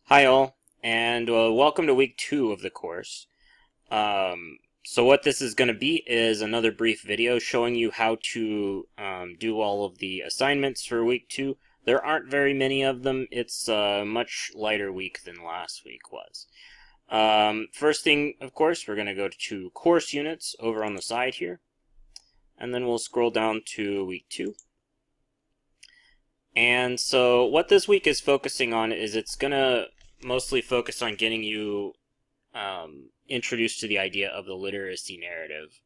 Hi all, and welcome to week 2 of the course. So what this is going to be is another brief video showing you how to do all of the assignments for week 2. There aren't very many of them. It's a much lighter week than last week was. First thing, of course, we're going to go to course units over on the side here, and then we'll scroll down to week 2. And so what this week is focusing on is it's going to mostly focus on getting you introduced to the idea of the literacy narrative.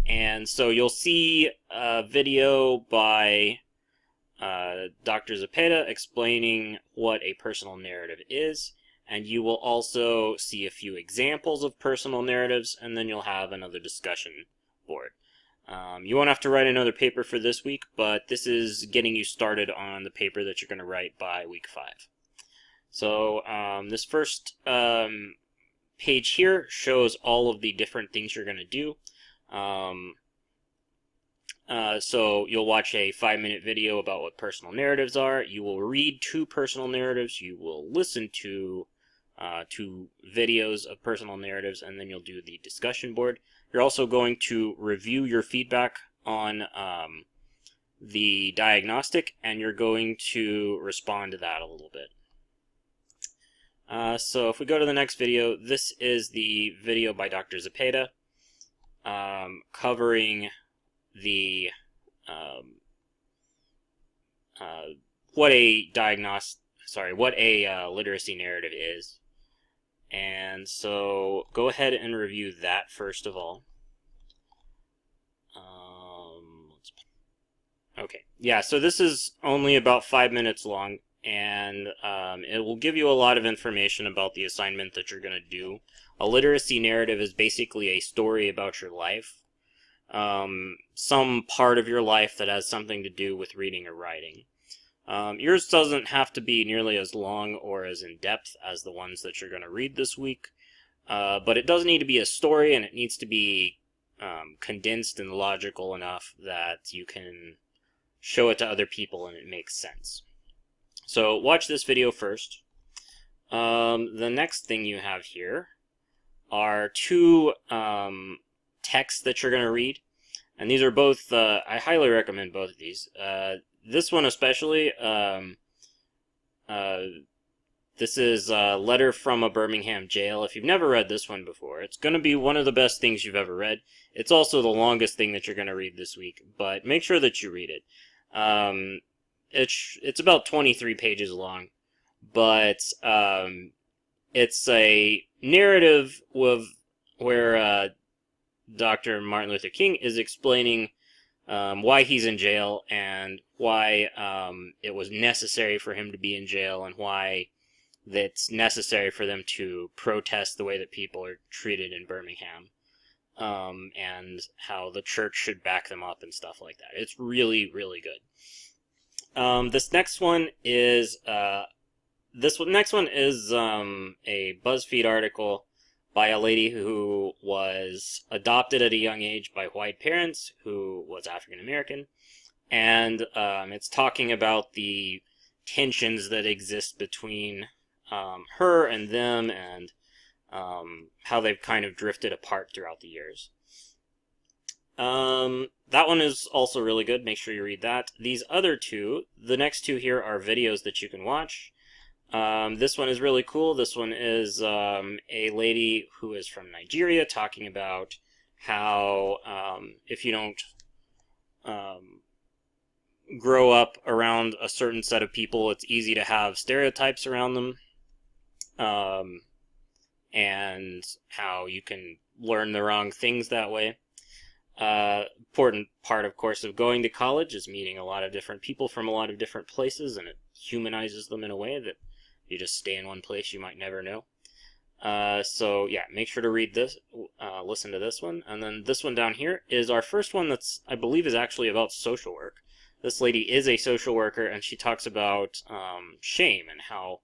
And so you'll see a video by Dr. Zepeda explaining what a personal narrative is, and you will also see a few examples of personal narratives, and then you'll have another discussion board. You won't have to write another paper for this week, but this is getting you started on the paper that you're going to write by week 5. So this first page here shows all of the different things you're going to do. So you'll watch a 5-minute video about what personal narratives are. You will read 2 personal narratives. You will listen to 2 videos of personal narratives, and then you'll do the discussion board. You're also going to review your feedback on the diagnostic, and you're going to respond to that a little bit. So if we go to the next video, this is the video by Dr. Zepeda covering the what a literacy narrative is. And so go ahead and review that first of all. Okay, yeah, so this is only about 5 minutes long, and it will give you a lot of information about the assignment that you're going to do. A literacy narrative is basically a story about your life, some part of your life that has something to do with reading or writing. Yours doesn't have to be nearly as long or as in-depth as the ones that you're going to read this week, but it does need to be a story, and it needs to be condensed and logical enough that you can show it to other people and it makes sense. So watch this video first. The next thing you have here are 2 texts that you're going to read, and these are both, I highly recommend both of these. This one especially, this is a letter from a Birmingham jail. If you've never read this one before, it's going to be one of the best things you've ever read. It's also the longest thing that you're going to read this week, but make sure that you read it. It's about 23 pages long, but it's a narrative where Dr. Martin Luther King is explaining why he's in jail and why it was necessary for him to be in jail, and why it's necessary for them to protest the way that people are treated in Birmingham, and how the church should back them up and stuff like that. It's really, really good. This next one is a BuzzFeed article by a lady who was adopted at a young age by white parents, who was African American, and it's talking about the tensions that exist between her and them, and how they've kind of drifted apart throughout the years. That one is also really good. Make sure you read that. These other 2, the next 2 here, are videos that you can watch. This one is really cool. This one is a lady who is from Nigeria talking about how if you don't grow up around a certain set of people, it's easy to have stereotypes around them, and how you can learn the wrong things that way. Important part, of course, of going to college is meeting a lot of different people from a lot of different places, and it humanizes them in a way that you just stay in one place you might never know. So yeah, make sure to read this, listen to this one, and then this one down here is our first one that's, I believe, is actually about social work. This lady is a social worker, and she talks about shame and how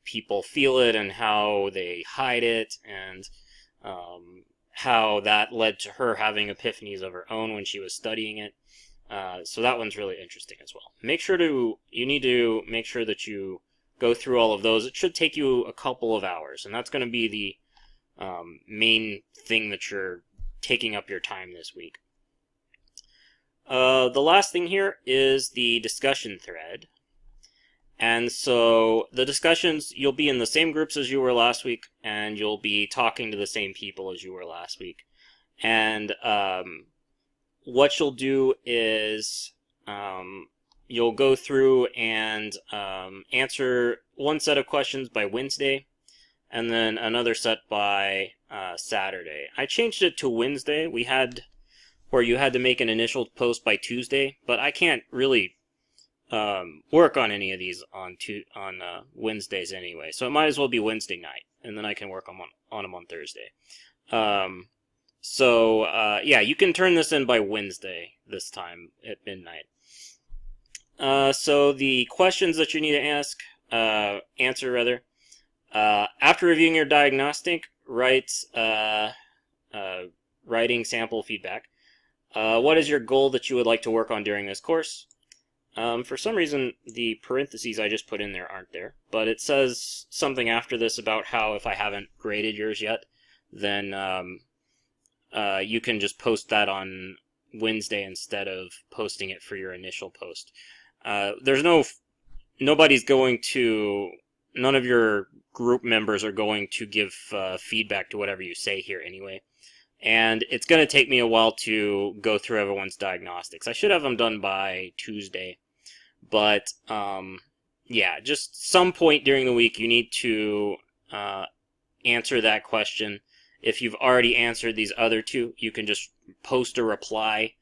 people feel it and how they hide it, and how that led to her having epiphanies of her own when she was studying it. So that one's really interesting as well. You need to make sure that you go through all of those. It should take you a couple of hours, and that's going to be the main thing that you're taking up your time this week. The last thing here is the discussion thread. And so the discussions, you'll be in the same groups as you were last week, and you'll be talking to the same people as you were last week. And what you'll do is you'll go through and answer one set of questions by Wednesday, and then another set by Saturday. I changed it to Wednesday. We had where you had to make an initial post by Tuesday, but I can't really work on any of these on Wednesdays anyway. So it might as well be Wednesday night, and then I can work on them on Thursday. Yeah, you can turn this in by Wednesday this time at midnight. So the questions that you need to answer rather. After reviewing your diagnostic, writing sample feedback. What is your goal that you would like to work on during this course? For some reason, the parentheses I just put in there aren't there, but it says something after this about how if I haven't graded yours yet, then you can just post that on Wednesday instead of posting it for your initial post. None of your group members are going to give feedback to whatever you say here anyway. And it's going to take me a while to go through everyone's diagnostics. I should have them done by Tuesday. But, yeah, just some point during the week you need to answer that question. If you've already answered these other two, you can just post a reply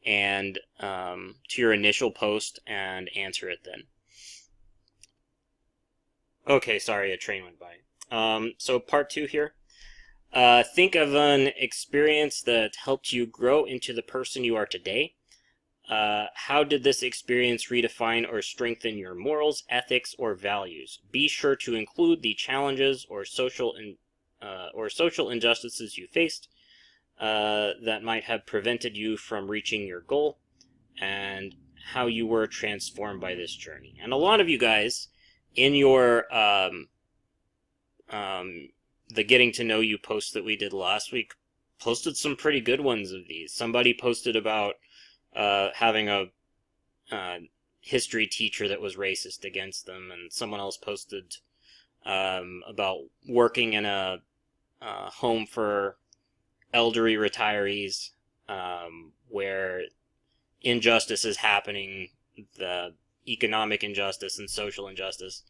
and to your initial post and answer it then. Okay, sorry, a train went by. So part 2 here. Think of an experience that helped you grow into the person you are today. How did this experience redefine or strengthen your morals, ethics, or values? Be sure to include the challenges or social injustices you faced that might have prevented you from reaching your goal, and how you were transformed by this journey. And a lot of you guys in your the getting to know you post that we did last week posted some pretty good ones of these. Somebody posted about having a history teacher that was racist against them, and someone else posted about working in a home for elderly retirees where injustice is happening, the economic injustice and social injustice.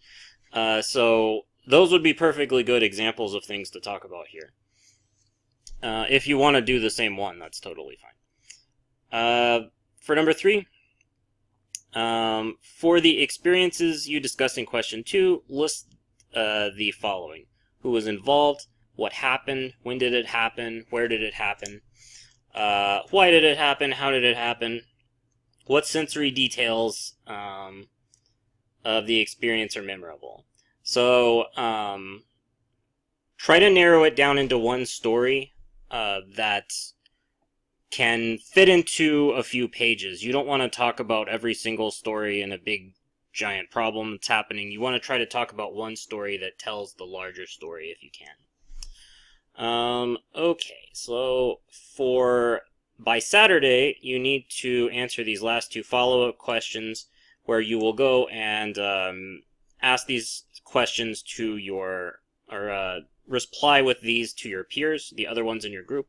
So those would be perfectly good examples of things to talk about here. If you want to do the same one, that's totally fine. For number 3, for the experiences you discussed in question 2, list the following. Who was involved? What happened? When did it happen? Where did it happen? Why did it happen? How did it happen? What sensory details of the experience are memorable? So, try to narrow it down into one story that can fit into a few pages. You don't want to talk about every single story and a big, giant problem that's happening. You want to try to talk about one story that tells the larger story if you can. Okay, so by Saturday, you need to answer these last 2 follow-up questions where you will go and ask these questions to reply with these to your peers, the other ones in your group.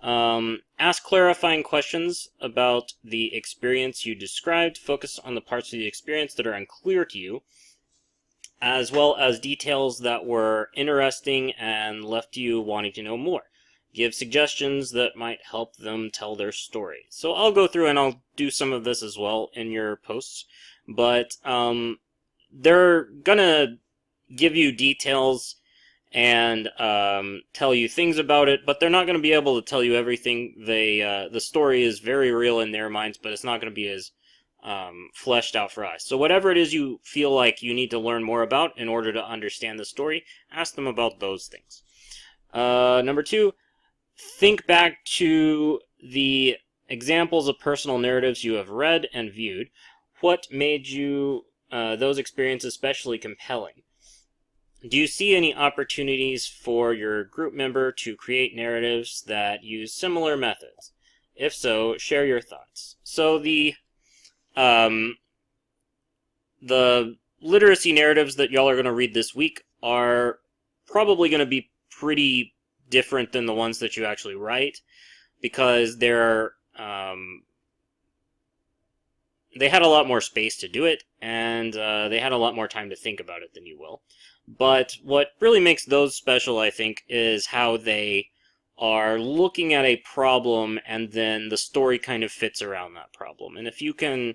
Ask clarifying questions about the experience you described. Focus on the parts of the experience that are unclear to you, as well as details that were interesting and left you wanting to know more. Give suggestions that might help them tell their story. So I'll go through and I'll do some of this as well in your posts, but they're gonna give you details and tell you things about it, but they're not going to be able to tell you everything. The story is very real in their minds, but it's not going to be as fleshed out for us. So whatever it is you feel like you need to learn more about in order to understand the story, ask them about those things. Number 2, think back to the examples of personal narratives you have read and viewed. What made you those experiences especially compelling? Do you see any opportunities for your group member to create narratives that use similar methods? If so, share your thoughts. So the literacy narratives that y'all are going to read this week are probably going to be pretty different than the ones that you actually write, because they had a lot more space to do it, and they had a lot more time to think about it than you will. But what really makes those special, I think, is how they are looking at a problem, and then the story kind of fits around that problem. And if you can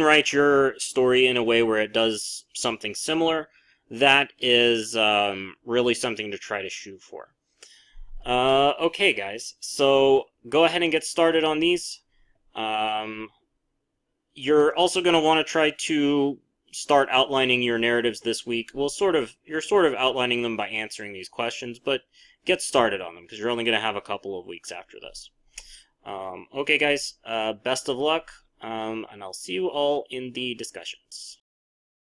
write your story in a way where it does something similar, that is really something to try to shoot for. Okay, guys, so go ahead and get started on these. You're also going to want to try to start outlining your narratives this week. Well, you're sort of outlining them by answering these questions, but get started on them, because you're only going to have a couple of weeks after this. Okay, guys, best of luck, and I'll see you all in the discussions.